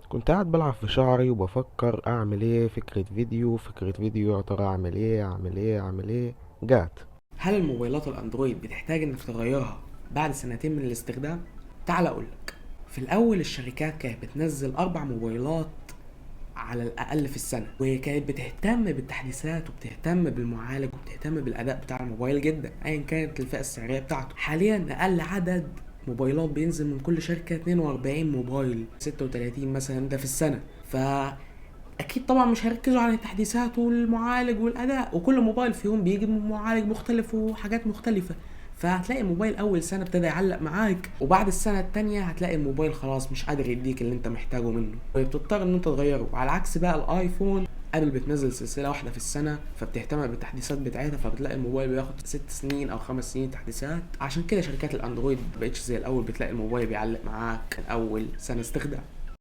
كنت قاعد بلعب في شعري وبفكر اعمل ايه، فكرة فيديو يا ترى اعمل ايه. جات. هل الموبايلات الاندرويد بتحتاج انك تغيرها بعد سنتين من الاستخدام؟ تعال اقولك. في الاول الشركات كانت بتنزل 4 موبايلات على الاقل في السنة، وكانت بتهتم بالتحديثات وبتهتم بالمعالج وبتهتم بالاداء بتاع الموبايل جدا ايا كانت الفئة السعرية بتاعته. حاليا اقل عدد موبايلات بينزل من كل شركة 42 موبايل، 36 مثلا ده في السنة. اكيد طبعا مش هيركزوا على التحديثات والمعالج والاداء، وكل موبايل فيهم بيجي بمعالج مختلف وحاجات مختلفة. فهتلاقي الموبايل اول سنة ابتدى يعلق معاك، وبعد السنة التانية هتلاقي الموبايل خلاص مش قادر يديك اللي انت محتاجه منه، وبتضطر ان انت تغيره. وعلى عكس بقى الايفون، ابل بتنزل سلسلة واحدة في السنة فبتهتم بالتحديثات بتاعتها، فبتلاقي الموبايل بياخد 6 سنين او 5 سنين تحديثات. عشان كده شركات الاندرويد مبقتش زي الاول، بتلاقي الموبايل بيعلق معاك من اول سنة استخدام.